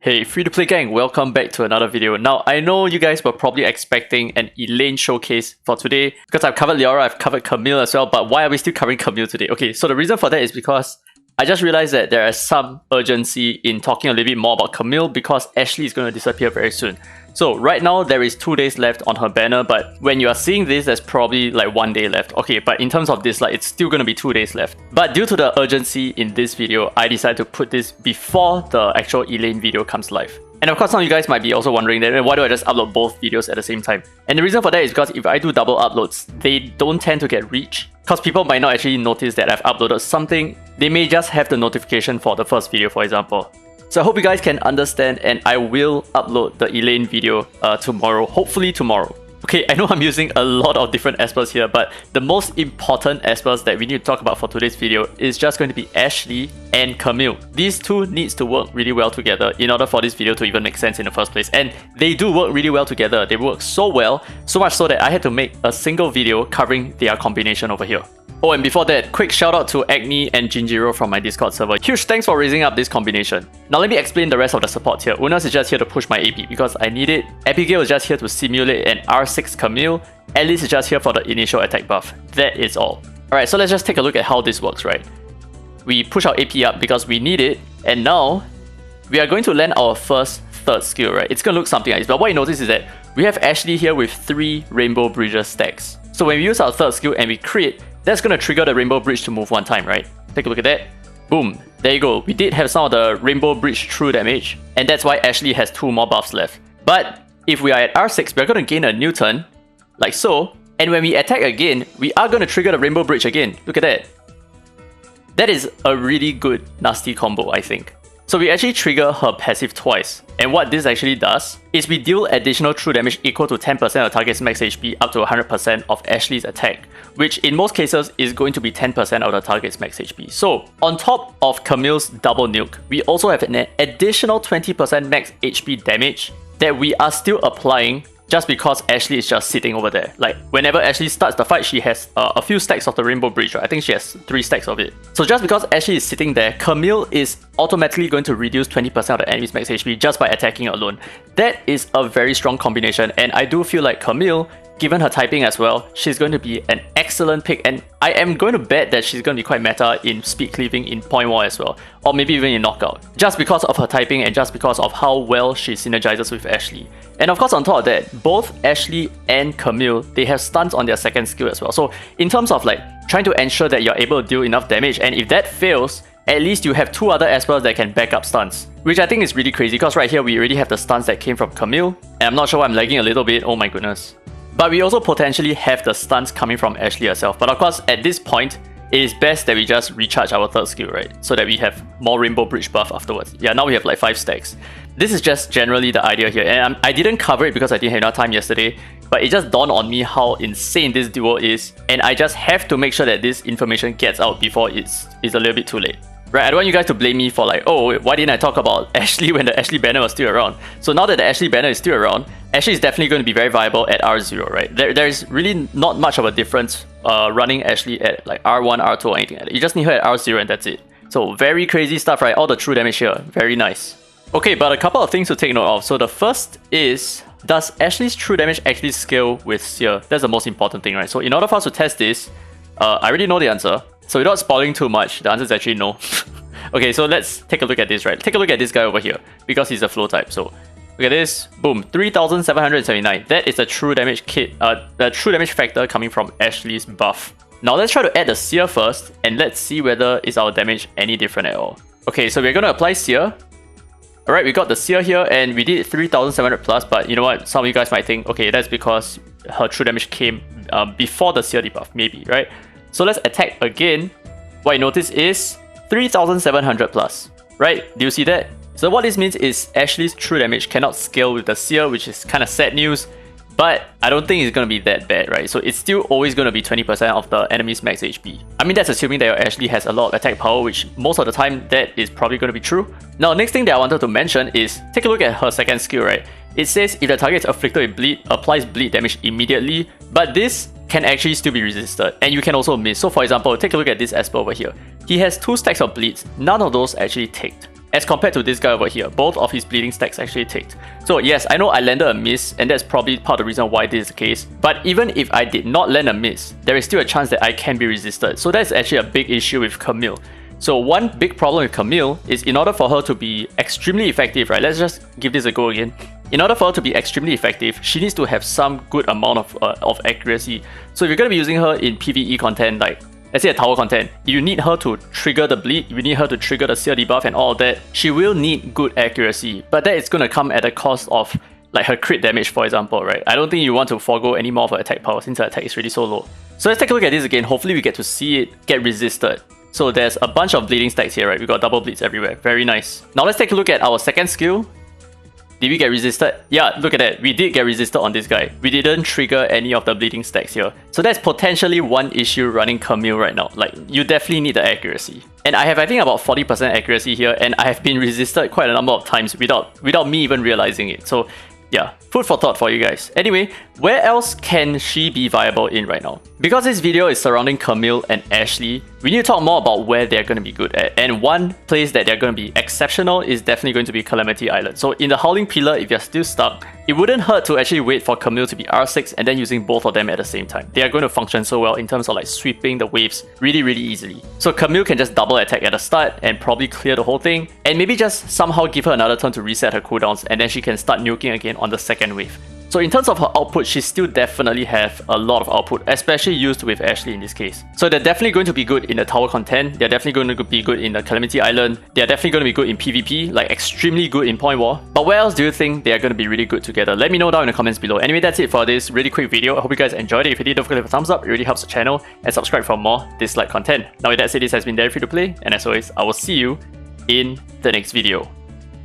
Hey, free-to-play gang, welcome back to another video. Now, I know you guys were probably expecting an Elaine showcase for today because I've covered Liara, I've covered Camille as well, but why are we still covering Camille today? Okay, so the reason for that is because I just realized that there is some urgency in talking a little bit more about Camille because Ashley is going to disappear very soon. So right now, there is 2 days left on her banner, but when you are seeing this, there's probably like 1 day left. Okay, but in terms of Dislyte, it's still going to be 2 days left. But due to the urgency in this video, I decided to put this before the actual Elaine video comes live. And of course, some of you guys might be also wondering that why do I just upload both videos at the same time? And the reason for that is because if I do double uploads, they don't tend to get reach. Because people might not actually notice that I've uploaded something. They may just have the notification for the first video, for example. So I hope you guys can understand, and I will upload the Elaine video tomorrow, hopefully tomorrow. Okay, I know I'm using a lot of different aspects here, but the most important aspects that we need to talk about for today's video is just going to be Ashley and Camille. These two needs to work really well together in order for this video to even make sense in the first place. And they do work really well together. They work so well, so much so that I had to make a single video covering their combination over here. Oh, and before that, quick shout out to Agni and Jinjiro from my Discord server. Huge thanks for raising up this combination. Now let me explain the rest of the support here. Unas is just here to push my AP because I need it. Abigail is just here to simulate an R6 Camille. Alice is just here for the initial attack buff. That is all. Alright, so let's just take a look at how this works, right? We push our AP up because we need it, and now we are going to land our first third skill, right? It's going to look something like this, but what you notice is that we have Ashley here with 3 Rainbow Bridges stacks. So when we use our third skill and we crit, that's going to trigger the Rainbow Bridge to move 1 time, right? Take a look at that. Boom. There you go. We did have some of the Rainbow Bridge true damage, and that's why Ashley has 2 more buffs left. But if we are at R6, we're going to gain a new turn, like so. And when we attack again, we are going to trigger the Rainbow Bridge again. Look at that. That is a really good nasty combo, I think. So we actually trigger her passive twice. And what this actually does is we deal additional true damage equal to 10% of the target's max HP up to 100% of Ashley's attack, which in most cases is going to be 10% of the target's max HP. So on top of Camille's double nuke, we also have an additional 20% max HP damage that we are still applying just because Ashley is just sitting over there. Like, whenever Ashley starts the fight, she has a few stacks of the Rainbow Bridge, right? I think she has 3 stacks of it. So just because Ashley is sitting there, Camille is automatically going to reduce 20% of the enemy's max HP just by attacking alone. That is a very strong combination, and I do feel like Camille, given her typing as well, she's going to be an excellent pick, and I am going to bet that she's going to be quite meta in speed cleaving in point war as well, or maybe even in knockout, just because of her typing and just because of how well she synergizes with Ashley. And of course, on top of that, both Ashley and Camille, they have stuns on their second skill as well. So in terms of like trying to ensure that you're able to deal enough damage, and if that fails, at least you have 2 other aspects that can back up stuns, which I think is really crazy because right here we already have the stuns that came from Camille, and I'm not sure why I'm lagging a little bit, oh my goodness. But we also potentially have the stuns coming from Ashley herself. But of course, at this point, it is best that we just recharge our third skill, right? So that we have more Rainbow Bridge buff afterwards. Yeah, now we have like 5 stacks. This is just generally the idea here. And I didn't cover it because I didn't have enough time yesterday. But it just dawned on me how insane this duo is. And I just have to make sure that this information gets out before it's a little bit too late. Right, I don't want you guys to blame me for like, oh, why didn't I talk about Ashley when the Ashley banner was still around? So now that the Ashley banner is still around, Ashley is definitely going to be very viable at R0, right? There is really not much of a difference running Ashley at like R1, R2 or anything like that. You just need her at R0 and that's it. So very crazy stuff, right? All the true damage here, very nice. Okay, but a couple of things to take note of. So the first is, does Ashley's true damage actually scale with Sear? That's the most important thing, right? So in order for us to test this, I already know the answer. So without spoiling too much, the answer is actually no. Okay, so let's take a look at this, right? Take a look at this guy over here, because he's a flow type. So look at this, boom, 3,779. That is the true damage the true damage factor coming from Ashley's buff. Now let's try to add the Sear first, and let's see whether is our damage any different at all. Okay, so we're going to apply Sear. Alright, we got the Sear here, and we did 3,700 plus, but you know what? Some of you guys might think, okay, that's because her true damage came before the Sear debuff, maybe, right? So let's attack again. What you notice is 3,700 plus, right? Do you see that? So what this means is Ashley's true damage cannot scale with the Sear, which is kind of sad news, but I don't think it's going to be that bad, right? So it's still always going to be 20% of the enemy's max HP. I mean, that's assuming that your Ashley has a lot of attack power, which most of the time that is probably going to be true. Now, next thing that I wanted to mention is, take a look at her second skill, right? It says if the target is afflicted with bleed, applies bleed damage immediately, but this can actually still be resisted, and you can also miss. So for example, take a look at this Esper over here. He has 2 stacks of bleeds, none of those actually ticked. as compared to this guy over here. Both of his bleeding stacks actually ticked. So yes, I know I landed a miss, and that's probably part of the reason why this is the case. But even if I did not land a miss, there is still a chance that I can be resisted. So that's actually a big issue with Camille. So one big problem with Camille is in order for her to be extremely effective, right? Let's just give this a go again. In order for her to be extremely effective, she needs to have some good amount of accuracy. So if you're going to be using her in PvE content, like let's say a tower content, you need her to trigger the bleed, you need her to trigger the Sear debuff and all of that. She will need good accuracy, but that is going to come at the cost of like her crit damage, for example, right? I don't think you want to forego any more of her attack power since her attack is really so low. So let's take a look at this again. Hopefully we get to see it get resisted. So there's a bunch of bleeding stacks here, right? We got double bleeds everywhere. Very nice. Now let's take a look at our second skill. Did we get resisted? Yeah, look at that. We did get resisted on this guy. We didn't trigger any of the bleeding stacks here. So that's potentially one issue running Camille right now. Like, you definitely need the accuracy. And I have, I think, about 40% accuracy here, and I have been resisted quite a number of times without me even realizing it. So yeah, food for thought for you guys. Anyway, where else can she be viable in right now? Because this video is surrounding Camille and Ashley, we need to talk more about where they're going to be good at. And one place that they're going to be exceptional is definitely going to be Calamity Island. So in the Howling Pillar, if you're still stuck, it wouldn't hurt to actually wait for Camille to be R6 and then using both of them at the same time. They are going to function so well in terms of like sweeping the waves really easily. So Camille can just double attack at the start and probably clear the whole thing, and maybe just somehow give her another turn to reset her cooldowns, and then she can start nuking again on the second wave. So in terms of her output, she still definitely have a lot of output, especially used with Ashley in this case. So they're definitely going to be good in the tower content, they're definitely going to be good in the Calamity Island, they're definitely going to be good in PvP, like extremely good in Point War. But where else do you think they are going to be really good together? Let me know down in the comments below. Anyway, that's it for this really quick video. I hope you guys enjoyed it. If you did, don't forget to leave a thumbs up, it really helps the channel, and subscribe for more Dislyte content. Now with that said, this has been Free to Play, and as always, I will see you in the next video.